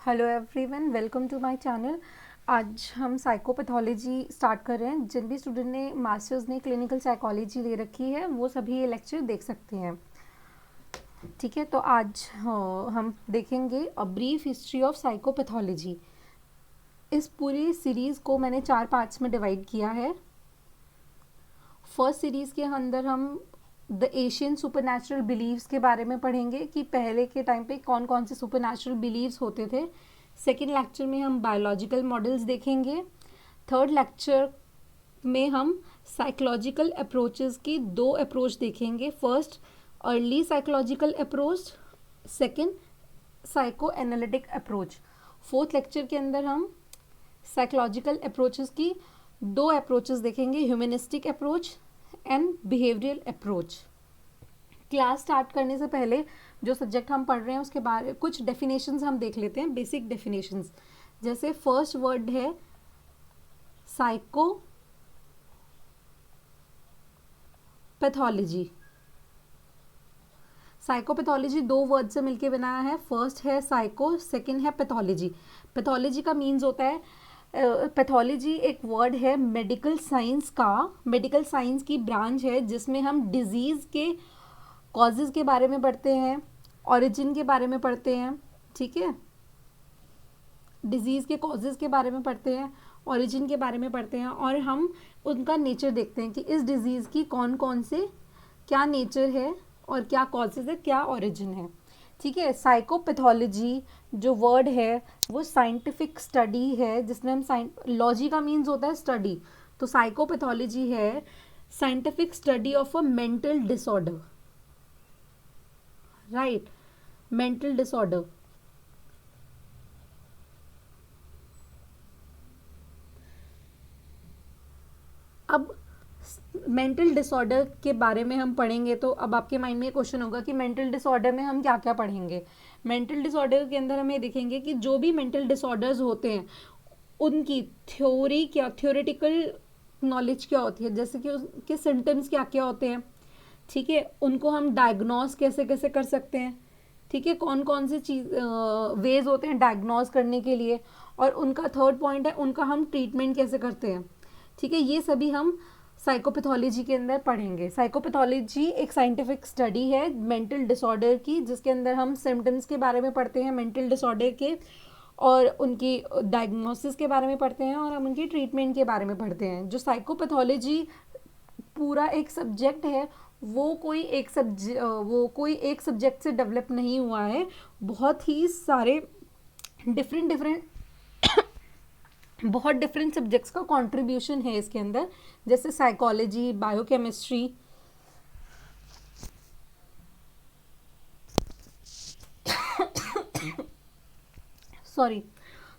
Hello everyone, welcome to my channel. आज हम psychopathology start कर रहे हैं। जिन भी स्टूडेंट ने मास्टर्स ने क्लिनिकल साइकोलॉजी ले रखी है वो सभी ये लेक्चर देख सकते हैं। ठीक है, तो आज हम देखेंगे a brief history of psychopathology. इस पूरी सीरीज़ को मैंने 4 पार्ट्स में डिवाइड किया है। फर्स्ट सीरीज़ के अंदर हम द एशियन सुपरनैचुरल बिलीव्स के बारे में पढ़ेंगे कि पहले के टाइम पे कौन कौन से सुपरनैचुरल बिलीव्स होते थे। सेकेंड लेक्चर में हम बायोलॉजिकल मॉडल्स देखेंगे। थर्ड लेक्चर में हम साइकोलॉजिकल अप्रोचेस की 2 अप्रोच देखेंगे। First early psychological approach, second psycho analytic approach. Fourth lecture के अंदर हम साइकोलॉजिकल अप्रोचेस की 2 अप्रोचेस देखेंगे, humanistic approach and behavioural approach. Class start करने से पहले जो सब्जेक्ट हम पढ़ रहे हैं उसके बारे कुछ डेफिनेशंस हम देख लेते हैं, बेसिक डेफिनेशंस। जैसे फर्स्ट वर्ड है साइको पैथोलॉजी। साइकोपैथोलॉजी 2 वर्ड से मिलके बनाया है। फर्स्ट है साइको, सेकंड है पैथोलॉजी। पैथोलॉजी का मीन्स होता है, पैथोलॉजी एक वर्ड है मेडिकल साइंस का, मेडिकल साइंस की ब्रांच है जिसमें हम डिजीज़ के कॉजेज़ के बारे में पढ़ते हैं, ओरिजिन के बारे में पढ़ते हैं। ठीक है, डिजीज़ के कॉजेज़ के बारे में पढ़ते हैं, ओरिजिन के बारे में पढ़ते हैं, और हम उनका नेचर देखते हैं कि इस डिज़ीज़ की कौन कौन से क्या नेचर है और क्या कॉजेज़ है, क्या ओरिजिन है। ठीक है, साइकोपैथोलॉजी जो वर्ड है वो साइंटिफिक स्टडी है जिसमें हम लॉजी का मीन्स होता है स्टडी, तो साइकोपैथोलॉजी है scientific study of a mental disorder. Right, mental disorder. अब मेंटल डिसऑर्डर के बारे में हम पढ़ेंगे तो अब आपके माइंड में क्वेश्चन होगा कि मेंटल डिसऑर्डर में हम क्या क्या पढ़ेंगे। मेंटल डिसऑर्डर के अंदर हमें देखेंगे कि जो भी मेंटल डिसऑर्डर्स होते हैं उनकी थ्योरी क्या, थ्योरेटिकल नॉलेज क्या होती है, जैसे कि उसके सिम्टम्स क्या क्या होते हैं। ठीक है, उनको हम डायग्नोस कैसे कैसे कर सकते हैं। ठीक है, कौन कौन सी चीज़ वेज होते हैं डायग्नोस करने के लिए, और उनका थर्ड पॉइंट है उनका हम ट्रीटमेंट कैसे करते हैं। ठीक है, ये सभी हम साइकोपैथोलॉजी के अंदर पढ़ेंगे। साइकोपैथोलॉजी एक साइंटिफिक स्टडी है मेंटल डिसऑर्डर की, जिसके अंदर हम सिम्टम्स के बारे में पढ़ते हैं मेंटल डिसऑर्डर के, और उनकी डायग्नोसिस के बारे में पढ़ते हैं, और हम उनकी ट्रीटमेंट के बारे में पढ़ते हैं। जो साइकोपैथोलॉजी पूरा एक सब्जेक्ट है वो कोई एक सब्जेक्ट से डेवलप नहीं हुआ है। बहुत ही सारे बहुत डिफरेंट सब्जेक्ट्स का कंट्रीब्यूशन है इसके अंदर, जैसे psychology, biochemistry,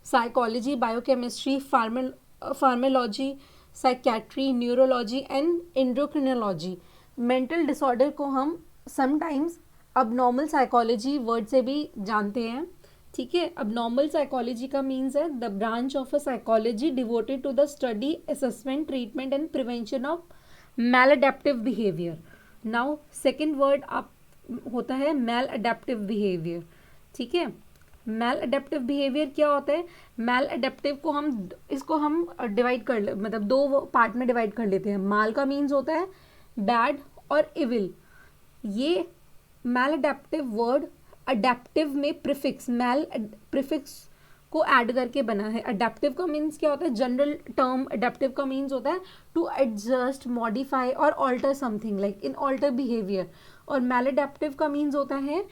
psychology, biochemistry, pharmacology, psychiatry, neurology and endocrinology. Mental disorder को हम समटाइम्स अबनॉर्मल साइकोलॉजी वर्ड से भी जानते हैं। ठीक है, अबनॉर्मल साइकोलॉजी का मीन्स है the branch of a psychology devoted to the study, assessment, treatment and prevention of maladaptive behaviour. Now second word आप होता है मैलअडैप्टिव बिहेवियर। ठीक है, मैल अडेप्टिव बिहेवियर क्या होता है। मैल अडेप्टिव को हम इसको हम डिवाइड कर मतलब 2 पार्ट में डिवाइड कर लेते हैं। माल का मीन्स होता है बैड और इविल। ये मैल अडेप्टिव वर्ड अडेप्टिव में प्रीफिक्स, मैल प्रीफिक्स को ऐड करके बना है। अडेप्टिव का मीन्स क्या होता है, जनरल टर्म अडेप्टिव का मीन्स होता है टू एडजस्ट, मॉडिफाई और alter something, like in alter behaviour. और मैल अडेप्टिव का मीन्स होता है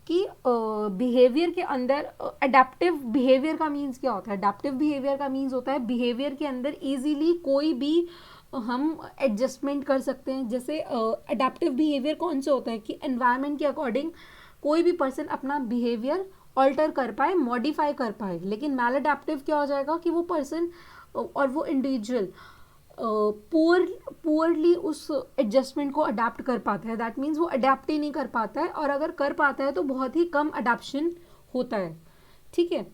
कि बिहेवियर के अंदर अडेप्टिव बिहेवियर का मीन्स क्या होता है। अडेप्टिव बिहेवियर का मीन्स होता है बिहेवियर के अंदर इजीली कोई भी हम एडजस्टमेंट कर सकते हैं। जैसे अडेप्टिव बिहेवियर कौन से होता है कि एनवायरनमेंट के अकॉर्डिंग कोई भी पर्सन अपना बिहेवियर ऑल्टर कर पाए, मॉडिफाई कर पाए। लेकिन मैल अडेप्टिव क्या हो जाएगा कि वो पर्सन और वो इंडिविजुअल पुअरली उस एडजस्टमेंट को अडेप्ट कर पाता है। दैट मीन्स वो अडेप्ट ही नहीं कर पाता है, और अगर कर पाता है तो बहुत ही कम अडेप्शन होता है। ठीक है,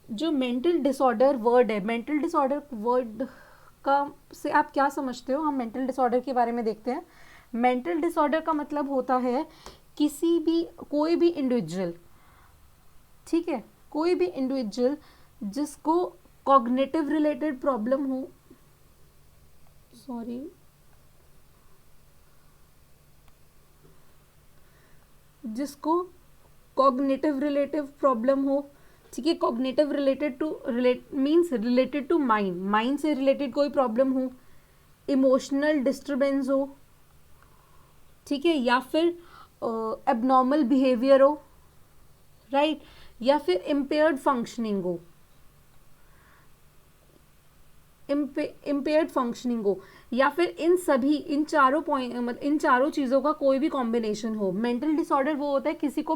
जो मेंटल डिसऑर्डर वर्ड है, मेंटल डिसऑर्डर वर्ड का से आप क्या समझते हो। हम मेंटल डिसऑर्डर के बारे में देखते हैं। मेंटल डिसऑर्डर का मतलब होता है कोई भी इंडिविजुअल, ठीक है, कोई भी इंडिविजुअल जिसको कॉग्निटिव रिलेटेड प्रॉब्लम हो, सॉरी, जिसको कॉग्निटिव रिलेटिव प्रॉब्लम हो, ठीक है, cognitive related to means related to mind, mind से रिलेटेड कोई प्रॉब्लम हो, इमोशनल डिस्टर्बेंस हो, ठीक है, या फिर एबनॉर्मल बिहेवियर हो, राइट, या फिर इम्पेयर्ड फंक्शनिंग हो, इम्पेयर्ड फंक्शनिंग हो, या फिर इन सभी इन चारों पॉइंट मतलब इन चारों चीज़ों का कोई भी कॉम्बिनेशन हो। मेंटल डिसऑर्डर वो होता है किसी को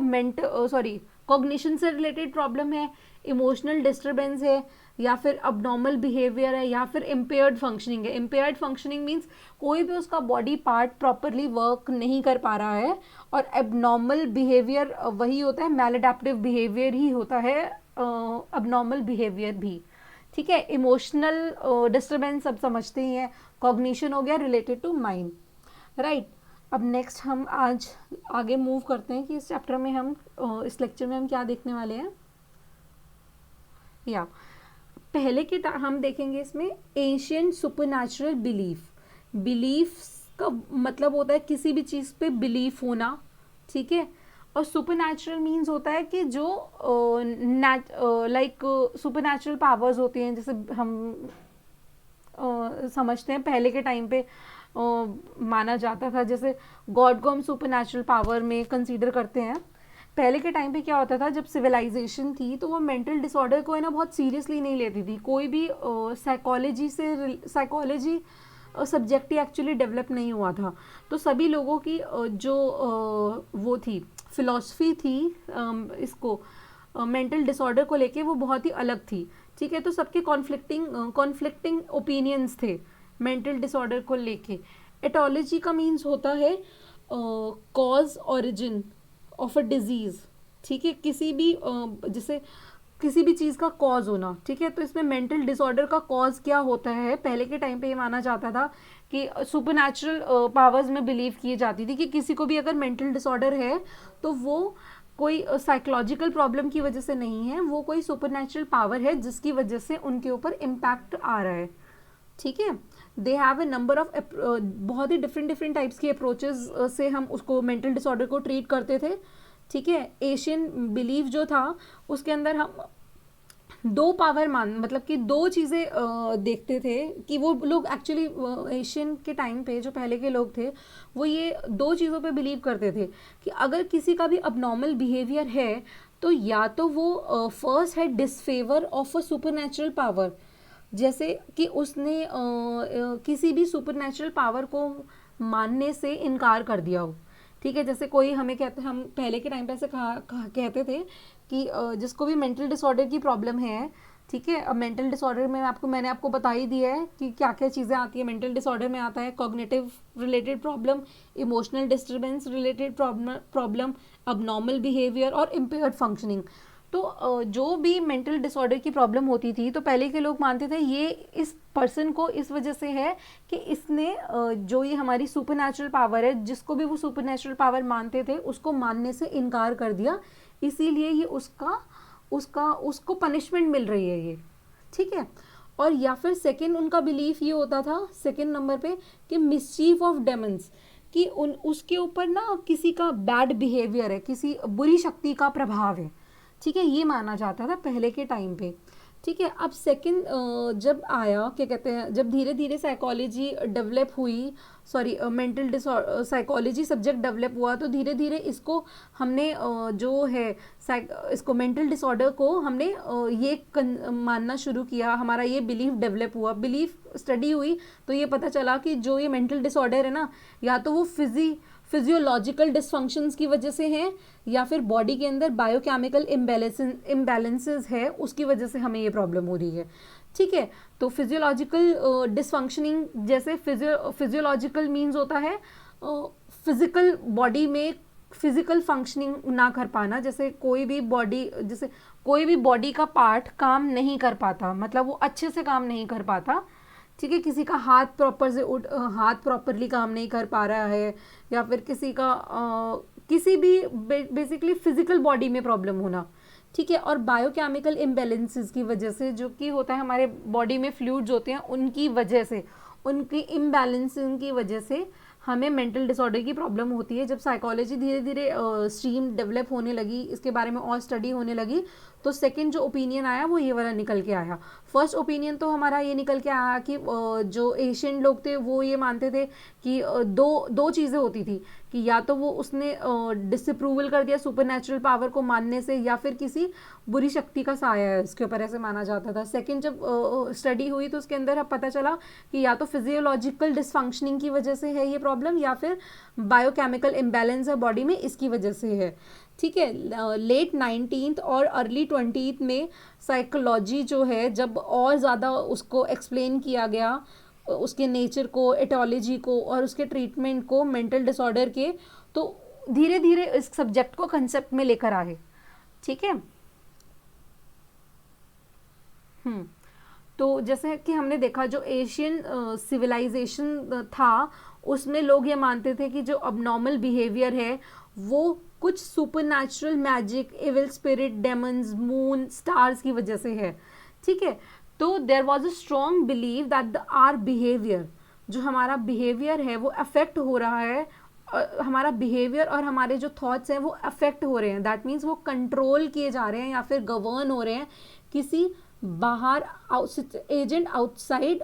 कॉग्निशन से रिलेटेड प्रॉब्लम है, इमोशनल डिस्टर्बेंस है, या फिर अबनॉर्मल बिहेवियर है, या फिर इम्पेयर्ड फंक्शनिंग है। इम्पेयर्ड फंक्शनिंग मीन्स कोई भी उसका बॉडी पार्ट प्रॉपरली वर्क नहीं कर पा रहा है, और एबनॉर्मल बिहेवियर वही होता है, मैलअडैप्टिव बिहेवियर ही होता है अबनॉर्मल बिहेवियर भी, ठीक है। इमोशनल डिस्टर्बेंस सब समझते ही हैं, कॉग्निशन हो गया रिलेटेड टू माइंड, राइट। अब नेक्स्ट हम आज आगे मूव करते हैं कि इस चैप्टर में हम इस लेक्चर में हम क्या देखने वाले हैं। या पहले के हम देखेंगे इसमें एंशिएंट सुपरनैचुरल बिलीफ का मतलब होता है किसी भी चीज़ पे बिलीफ होना, ठीक है। और सुपरनैचुरल मीन्स होता है कि जो लाइक सुपरनैचुरल पावर्स होती हैं, जैसे हम समझते हैं पहले के टाइम पे माना जाता था, जैसे गॉड को हम सुपरनैचुरल पावर में कंसीडर करते हैं। पहले के टाइम पे क्या होता था, जब सिविलाइजेशन थी तो वो मेंटल डिसऑर्डर को है ना बहुत सीरियसली नहीं लेती थी। कोई भी साइकोलॉजी सब्जेक्ट ही एक्चुअली डेवलप नहीं हुआ था, तो सभी लोगों की जो वो थी फिलॉसफी थी इसको मेंटल डिसऑर्डर को लेके वो बहुत ही अलग थी, ठीक है। तो सबके कॉन्फ्लिक्टिंग ओपिनियंस थे मेंटल डिसऑर्डर को लेके। एटोलॉजी का मीन्स होता है cause origin of a disease, ठीक है, किसी भी जैसे किसी भी चीज़ का कॉज होना, ठीक है। तो इसमें मेंटल डिसऑर्डर का कॉज क्या होता है, पहले के टाइम पे ये माना जाता था कि सुपरनैचुरल पावर्स में बिलीव की जाती थी कि किसी को भी अगर मेंटल डिसऑर्डर है तो वो कोई साइकोलॉजिकल प्रॉब्लम की वजह से नहीं है, वो कोई सुपरनैचुरल पावर है जिसकी वजह से उनके ऊपर इम्पैक्ट आ रहा है, ठीक है। They have a number of बहुत ही डिफरेंट टाइप्स की अप्रोचेस से हम उसको मेंटल डिसऑर्डर को ट्रीट करते थे, ठीक है। एशियन बिलीव जो था उसके अंदर हम दो पावर मतलब कि दो चीज़ें देखते थे कि वो लोग एक्चुअली एशियन के टाइम पे जो पहले के लोग थे वो ये दो चीज़ों पे बिलीव करते थे कि अगर किसी का भी अबनॉर्मल बिहेवियर है तो या तो वो फर्स्ट है disfavour of a supernatural power, जैसे कि उसने किसी भी सुपरनैचुरल पावर को मानने से इनकार कर दिया हो, ठीक है। जैसे कोई हमें हम पहले के टाइम पे ऐसे कहते थे कि जिसको भी मेंटल डिसऑर्डर की प्रॉब्लम है, ठीक है। अब मेंटल डिसऑर्डर में मैंने आपको बता ही दिया है कि क्या क्या चीज़ें आती है। मेंटल डिसऑर्डर में आता है cognitive related problem, emotional disturbance related problem, abnormal behaviour और इम्पेयर्ड फंक्शनिंग। तो जो भी मेंटल डिसऑर्डर की प्रॉब्लम होती थी तो पहले के लोग मानते थे ये इस पर्सन को इस वजह से है कि इसने जो ये हमारी सुपरनैचुरल पावर है, जिसको भी वो सुपरनैचुरल पावर मानते थे उसको मानने से इनकार कर दिया, इसीलिए ये उसको पनिशमेंट मिल रही है ये, ठीक है। और या फिर सेकंड उनका बिलीफ ये होता था सेकंड नंबर पे कि मिसचीफ ऑफ डेमन्स, कि उसके ऊपर ना किसी का बैड बिहेवियर है, किसी बुरी शक्ति का प्रभाव है, ठीक है। ये माना जाता था पहले के टाइम पे, ठीक है। अब सेकंड जब आया क्या कहते हैं, जब धीरे धीरे साइकोलॉजी डेवलप हुई, मेंटल साइकोलॉजी सब्जेक्ट डेवलप हुआ, तो धीरे धीरे इसको हमने जो है इसको मेंटल डिसऑर्डर को हमने ये मानना शुरू किया, हमारा ये बिलीफ डेवलप हुआ, बिलीफ स्टडी हुई, तो ये पता चला कि जो ये मेंटल डिसऑर्डर है ना, या तो वो फिजियोलॉजिकल डिसफंक्शंस की वजह से हैं या फिर बॉडी के अंदर बायोकेमिकल इम्बैलेंसेस है, उसकी वजह से हमें ये प्रॉब्लम हो रही है, ठीक है। तो फिजियोलॉजिकल डिसफंक्शनिंग, जैसे फिजियोलॉजिकल मीन्स होता है फिजिकल बॉडी में फिजिकल फंक्शनिंग ना कर पाना, जैसे कोई भी बॉडी का पार्ट काम नहीं कर पाता, मतलब वो अच्छे से काम नहीं कर पाता, ठीक है। किसी का हाथ प्रॉपरली काम नहीं कर पा रहा है, या फिर किसी का किसी भी बेसिकली फिजिकल बॉडी में प्रॉब्लम होना, ठीक है। और बायोकेमिकल इम्बैलेंसेस की वजह से, जो कि होता है हमारे बॉडी में फ्लूइड्स होते हैं, उनकी वजह से, उनकी इम्बैलेंसिंग की वजह से हमें मेंटल डिसऑर्डर की प्रॉब्लम होती है। जब साइकोलॉजी धीरे धीरे स्ट्रीम डेवलप होने लगी, इसके बारे में और स्टडी होने लगी, तो सेकंड जो ओपिनियन आया वो ये वाला निकल के आया। फर्स्ट ओपिनियन तो हमारा ये निकल के आया कि जो एशियन लोग थे वो ये मानते थे कि दो चीज़ें होती थी, कि या तो वो उसने डिसअप्रूवल कर दिया सुपर पावर को मानने से, या फिर किसी बुरी शक्ति का साया है उसके ऊपर, ऐसे माना जाता था। सेकंड जब स्टडी हुई तो उसके अंदर अब पता चला कि या तो फिजियोलॉजिकल डिसफंक्शनिंग की वजह से है ये प्रॉब्लम, या फिर बायोकेमिकल इम्बैलेंस है बॉडी में, इसकी वजह से है। ठीक है। लेट 19th और अर्ली 20th में साइकोलॉजी जो है जब और ज़्यादा उसको एक्सप्लेन किया गया, उसके नेचर को, एटोलॉजी को और उसके ट्रीटमेंट को मेंटल डिसऑर्डर के, तो धीरे धीरे इस सब्जेक्ट को कंसेप्ट में लेकर आए। ठीक है। तो जैसे कि हमने देखा जो एशियन सिविलाइजेशन था उसमें लोग ये मानते थे कि जो अबनॉर्मल बिहेवियर है वो कुछ supernatural magic, evil spirit, demons, moon, stars की वजह से है। ठीक है। तो there was a strong believe that our behaviour, जो हमारा बिहेवियर है वो अफेक्ट हो रहा है, हमारा बिहेवियर और हमारे जो थॉट्स हैं वो अफेक्ट हो रहे हैं। दैट मीन्स वो कंट्रोल किए जा रहे हैं या फिर गवर्न हो रहे हैं किसी बाहर agent outside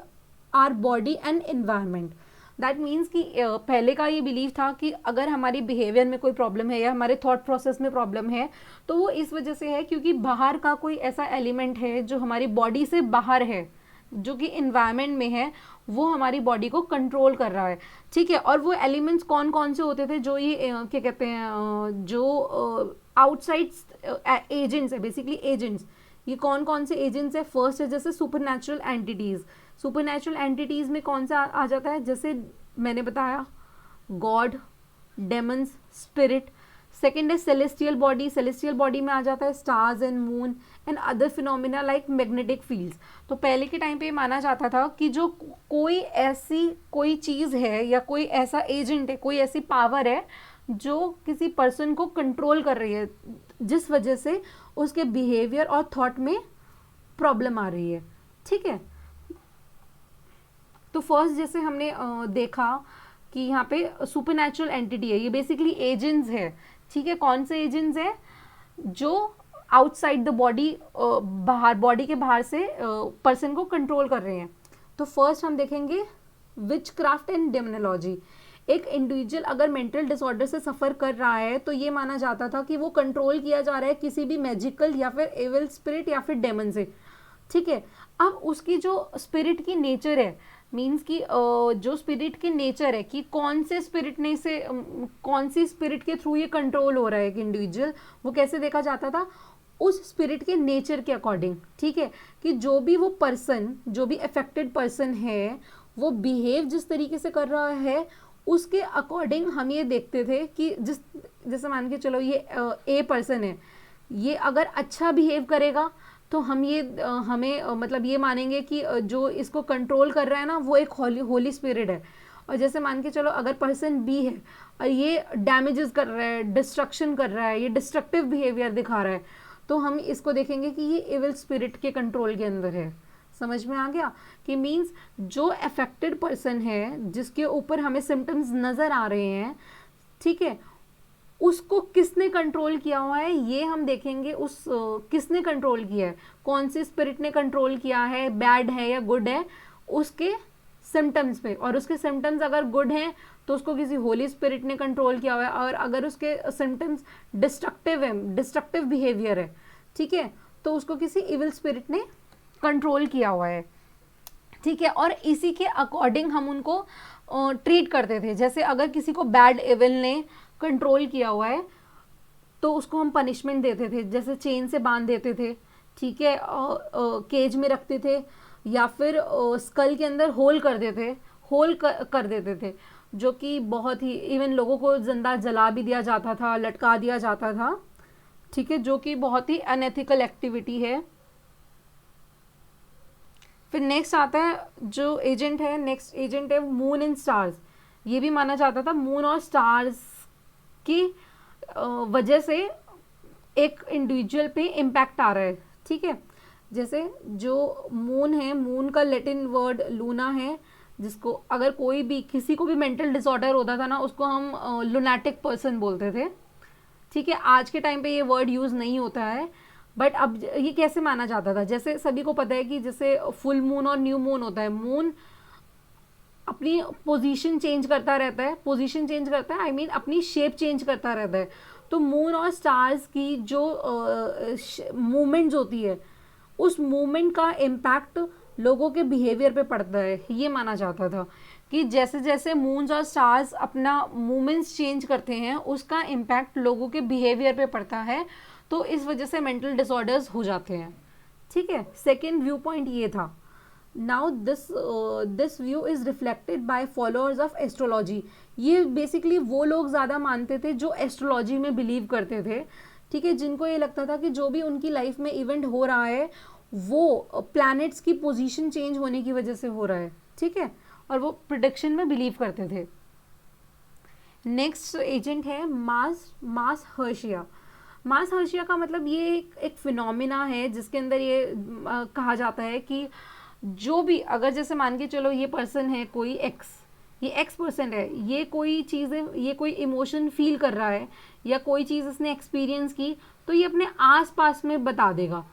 our body and environment. That means कि पहले का ये बिलीव था कि अगर हमारी बिहेवियर में कोई प्रॉब्लम है या हमारे थॉट प्रोसेस में प्रॉब्लम है तो वो इस वजह से है क्योंकि बाहर का कोई ऐसा एलिमेंट है जो हमारी बॉडी से बाहर है, जो कि इन्वायरमेंट में है, वो हमारी बॉडी को कंट्रोल कर रहा है। ठीक है। और वो एलिमेंट्स कौन कौन से होते थे जो ये क्या कहते हैं, जो आउटसाइड एजेंट्स है, बेसिकली एजेंट्स। ये कौन कौन से एजेंट्स है? फर्स्ट है जैसे सुपरनैचुरल एंटिटीज़। सुपरनैचुरल एंटिटीज़ में कौन सा आ जाता है? जैसे मैंने बताया गॉड, डेमन्स, स्पिरिट। सेकेंड है सेलेस्टियल बॉडी। सेलेस्टियल बॉडी में आ जाता है stars and moon and other phenomena like magnetic fields. तो पहले के टाइम पे ये माना जाता था कि जो कोई ऐसी कोई चीज़ है या कोई ऐसा एजेंट है, कोई ऐसी पावर है जो किसी पर्सन को कंट्रोल कर रही है, जिस वजह से उसके बिहेवियर और थॉट में प्रॉब्लम आ रही है। ठीक है। तो फर्स्ट जैसे हमने देखा कि यहाँ पे सुपरनैचुरल एंटिटी है, ये बेसिकली एजेंट्स है। ठीक है। कौन से एजेंट्स है? जो आउटसाइड द बॉडी, बाहर, बॉडी के बाहर से पर्सन को कंट्रोल कर रहे हैं। तो फर्स्ट हम देखेंगे विचक्राफ्ट एंड डेमोनोलॉजी। एक इंडिविजुअल अगर मेंटल डिसऑर्डर से सफ़र कर रहा है तो ये माना जाता था कि वो कंट्रोल किया जा रहा है किसी भी मैजिकल या फिर एविल स्पिरिट या फिर डेमन से। ठीक है। अब उसकी जो स्पिरिट की नेचर है, मीन्स कि जो स्पिरिट की नेचर है कि कौन से स्पिरिट ने से कौन सी स्पिरिट के थ्रू ये कंट्रोल हो रहा है एक इंडिविजुअल, वो कैसे देखा जाता था? उस स्पिरिट के नेचर के अकॉर्डिंग। ठीक है। कि जो भी वो पर्सन, जो भी अफेक्टेड पर्सन है, वो बिहेव जिस तरीके से कर रहा है उसके अकॉर्डिंग हम ये देखते थे कि जैसे मान के चलो ये ए पर्सन है, ये अगर अच्छा बिहेव करेगा तो हमें मतलब ये मानेंगे कि जो इसको कंट्रोल कर रहा है ना वो एक होली स्पिरिट है। और जैसे मान के चलो अगर पर्सन बी है और ये डैमेजेस कर रहा है, डिस्ट्रक्शन कर रहा है, ये डिस्ट्रक्टिव बिहेवियर दिखा रहा है, तो हम इसको देखेंगे कि ये एविल स्पिरिट के कंट्रोल के अंदर है। समझ में आ गया? कि मीन्स जो अफेक्टेड पर्सन है, जिसके ऊपर हमें सिम्टम्स नज़र आ रहे हैं, ठीक है, उसको किसने कंट्रोल किया हुआ है ये हम देखेंगे। किसने कंट्रोल किया है, कौन सी स्पिरिट ने कंट्रोल किया है, बैड है या गुड है, उसके सिम्टम्स पे। और उसके सिम्टम्स अगर गुड हैं तो उसको किसी होली स्पिरिट ने कंट्रोल किया हुआ है, और अगर उसके सिम्टम्स डिस्ट्रक्टिव है, डिस्ट्रक्टिव बिहेवियर है, ठीक है, तो उसको किसी इविल स्पिरिट ने कंट्रोल किया हुआ है। ठीक है। और इसी के अकॉर्डिंग हम उनको ट्रीट करते थे। जैसे अगर किसी को बैड इविल ने कंट्रोल किया हुआ है तो उसको हम पनिशमेंट देते थे, जैसे चेन से बांध देते थे, ठीक है, केज में रखते थे, या फिर स्कल के अंदर होल कर देते थे, जो कि बहुत ही, इवन लोगों को जिंदा जला भी दिया जाता था, लटका दिया जाता था। ठीक है। जो कि बहुत ही अनएथिकल एक्टिविटी है। फिर नेक्स्ट आता है जो एजेंट है, नेक्स्ट एजेंट है मून एंड स्टार्स। ये भी माना जाता था मून और स्टार्स की वजह से एक इंडिविजुअल पे इम्पैक्ट आ रहा है, ठीक है। जैसे जो मून है, मून का लैटिन वर्ड लूना है, जिसको अगर कोई भी किसी को भी मेंटल डिसऑर्डर होता था ना, उसको हम लुनाटिक पर्सन बोलते थे, ठीक है। आज के टाइम पे ये वर्ड यूज़ नहीं होता है, बट अब ये कैसे माना जाता था, जैसे सभी को पता है कि जैसे फुल मून और न्यू मून होता है, मून अपनी पोजीशन चेंज करता रहता है, पोजीशन चेंज करता है, आई मीन अपनी शेप चेंज करता रहता है। तो मून और स्टार्स की जो मूवमेंट्स होती है, उस मूवमेंट का इम्पैक्ट लोगों के बिहेवियर पे पड़ता है, ये माना जाता था कि जैसे जैसे मून्स और स्टार्स अपना मूवमेंट्स चेंज करते हैं, उसका इम्पैक्ट लोगों के बिहेवियर पे पड़ता है, तो इस वजह से मेंटल डिसऑर्डर्स हो जाते हैं, ठीक है। सेकेंड व्यू पॉइंट ये था। Now this view is reflected by followers of astrology. ये बेसिकली वो लोग ज़्यादा मानते थे जो एस्ट्रोलॉजी में बिलीव करते थे, ठीक है, जिनको ये लगता था कि जो भी उनकी लाइफ में इवेंट हो रहा है वो प्लैनेट्स की पोजीशन चेंज होने की वजह से हो रहा है, ठीक है, और वो प्रिडिक्शन में बिलीव करते थे। नेक्स्ट एजेंट है मास हर्शिया। मास हर्शिया का मतलब ये एक फिनोमिना है जिसके अंदर ये कहा जाता है कि जो भी, अगर जैसे मान के चलो ये पर्सन है कोई एक्स, ये एक्स पर्सन है, ये कोई चीज़ें, ये कोई इमोशन फील कर रहा है या कोई चीज़ इसने एक्सपीरियंस की, तो ये अपने आस पास में बता देगा,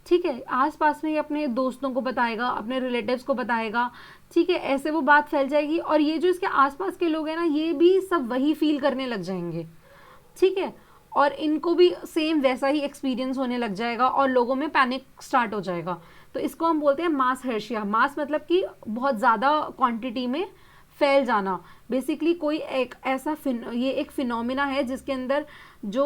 ठीक है, आस पास में ये अपने दोस्तों को बताएगा, अपने रिलेटिव्स को बताएगा, ठीक है, ऐसे वो बात फैल जाएगी और ये जो इसके आसपास के लोग हैं ना, ये भी सब वही फील करने लग जाएंगे, ठीक है, और इनको भी सेम वैसा ही एक्सपीरियंस होने लग जाएगा और लोगों में पैनिक स्टार्ट हो जाएगा। तो इसको हम बोलते हैं मास हर्शिया। मास मतलब कि बहुत ज़्यादा क्वांटिटी में फैल जाना। बेसिकली कोई एक ऐसा ये एक फिनोमिना है जिसके अंदर जो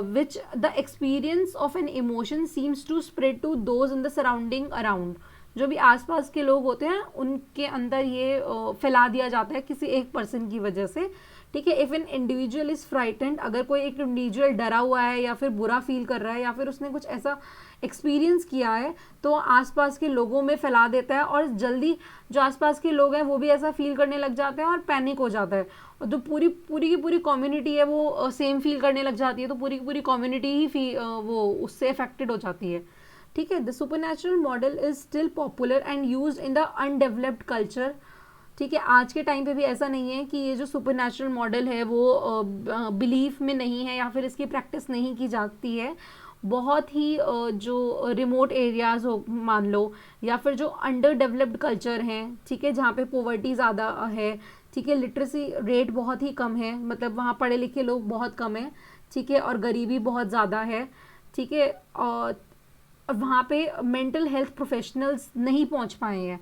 which the experience of an emotion seems to spread to those in the surrounding around. जो भी आसपास के लोग होते हैं उनके अंदर ये फैला दिया जाता है किसी एक पर्सन की वजह से, ठीक है। If an individual is frightened, अगर कोई एक इंडिविजुअल डरा हुआ है या फिर बुरा फील कर रहा है या फिर उसने कुछ ऐसा एक्सपीरियंस किया है, तो आसपास के लोगों में फैला देता है और जल्दी जो आसपास के लोग हैं वो भी ऐसा फील करने लग जाते हैं और पैनिक हो जाता है, और जो पूरी की पूरी कम्युनिटी है वो सेम फील करने लग जाती है, तो पूरी की पूरी कम्युनिटी ही वो उससे अफेक्टेड हो जाती है, ठीक है। The supernatural model is still popular and used in the undeveloped culture, ठीक है। आज के टाइम पे भी ऐसा नहीं है कि ये जो सुपरनैचुरल मॉडल है वो बिलीफ में नहीं है या फिर इसकी प्रैक्टिस नहीं की जाती है। बहुत ही जो रिमोट एरियाज़ हो मान लो, या फिर जो अंडर डेवलप्ड कल्चर हैं, ठीक है, जहाँ पे पॉवर्टी ज़्यादा है, ठीक है, लिटरेसी रेट बहुत ही कम है, मतलब वहाँ पढ़े लिखे लोग बहुत कम हैं, ठीक है, और गरीबी बहुत ज़्यादा है, ठीक है, और वहाँ पे मेंटल हेल्थ प्रोफेशनल्स नहीं पहुँच पाए हैं,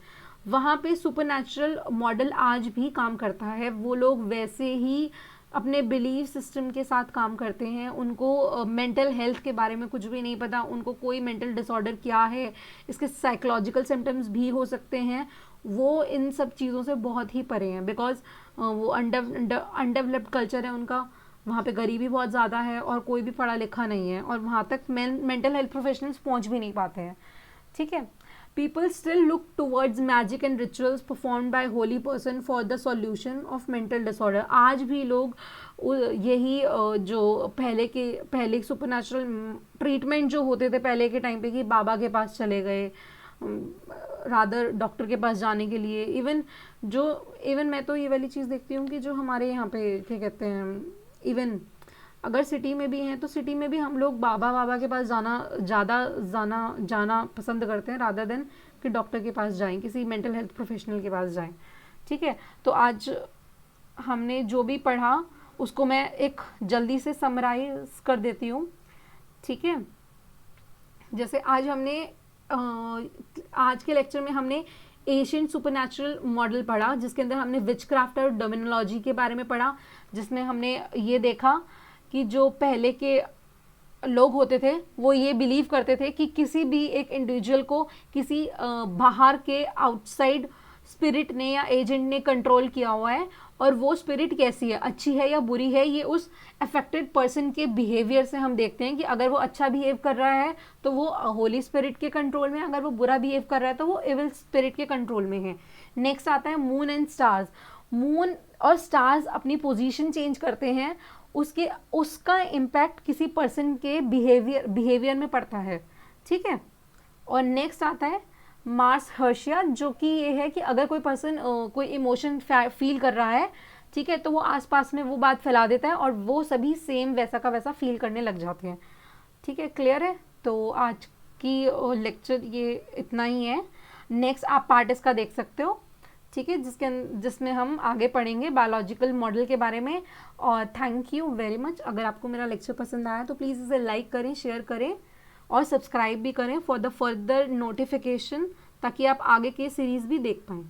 वहाँ पे सुपरनैचुरल मॉडल आज भी काम करता है। वो लोग वैसे ही अपने बिलीफ सिस्टम के साथ काम करते हैं, उनको मेंटल हेल्थ के बारे में कुछ भी नहीं पता, उनको कोई मेंटल डिसऑर्डर क्या है, इसके साइकोलॉजिकल सिम्टम्स भी हो सकते हैं, वो इन सब चीज़ों से बहुत ही परे हैं, बिकॉज वो अनडेवलप्ड कल्चर है उनका, वहाँ पे गरीबी बहुत ज़्यादा है और कोई भी पढ़ा लिखा नहीं है और वहाँ तक मेंटल हेल्थ प्रोफेशनल्स पहुँच भी नहीं पाते हैं, ठीक है। People still look towards magic and rituals performed by holy person for the solution of mental disorder. आज भी लोग यही जो पहले सुपरनैचुरल ट्रीटमेंट जो होते थे पहले के टाइम पे कि बाबा के पास चले गए, रादर डॉक्टर के पास जाने के लिए, इवन मैं तो ये वाली चीज़ देखती हूँ कि जो हमारे यहाँ पे क्या कहते हैं, इवन अगर सिटी में भी हैं तो सिटी में भी हम लोग बाबा के पास जाना पसंद करते हैं रादर देन कि डॉक्टर के पास जाएं, किसी मेंटल हेल्थ प्रोफेशनल के पास जाएं, ठीक है। तो आज हमने जो भी पढ़ा उसको मैं एक जल्दी से समराइज कर देती हूँ, ठीक है। जैसे आज के लेक्चर में हमने एशियन सुपरनैचुरल मॉडल पढ़ा, जिसके अंदर हमने विचक्राफ्ट और डोमिनोलॉजी के बारे में पढ़ा, जिसमें हमने ये देखा कि जो पहले के लोग होते थे वो ये बिलीव करते थे कि किसी भी एक इंडिविजुअल को किसी बाहर के आउटसाइड स्पिरिट ने या एजेंट ने कंट्रोल किया हुआ है, और वो स्पिरिट कैसी है, अच्छी है या बुरी है, ये उस अफेक्टेड पर्सन के बिहेवियर से हम देखते हैं कि अगर वो अच्छा बिहेव कर रहा है तो वो होली स्पिरिट के कंट्रोल में, अगर वो बुरा बिहेव कर रहा है तो वो एविल स्पिरिट के कंट्रोल में है। नेक्स्ट आता है मून एंड स्टार्स। मून और स्टार्स अपनी पोजीशन चेंज करते हैं उसके उसका इम्पैक्ट किसी पर्सन के बिहेवियर में पड़ता है, ठीक है। और नेक्स्ट आता है मार्स हर्शिया, जो कि ये है कि अगर कोई पर्सन कोई इमोशन फील कर रहा है, ठीक है, तो वो आसपास में वो बात फैला देता है और वो सभी सेम वैसा का वैसा फील करने लग जाते हैं, ठीक है। क्लियर है? तो आज की लेक्चर ये इतना ही है। नेक्स्ट आप पार्ट इसका देख सकते हो, ठीक है, जिसमें हम आगे पढ़ेंगे बायोलॉजिकल मॉडल के बारे में। और थैंक यू वेरी मच। अगर आपको मेरा लेक्चर पसंद आया तो प्लीज़ इसे लाइक करें, शेयर करें और सब्सक्राइब भी करें फॉर द फर्दर नोटिफिकेशन, ताकि आप आगे के सीरीज़ भी देख पाएँ।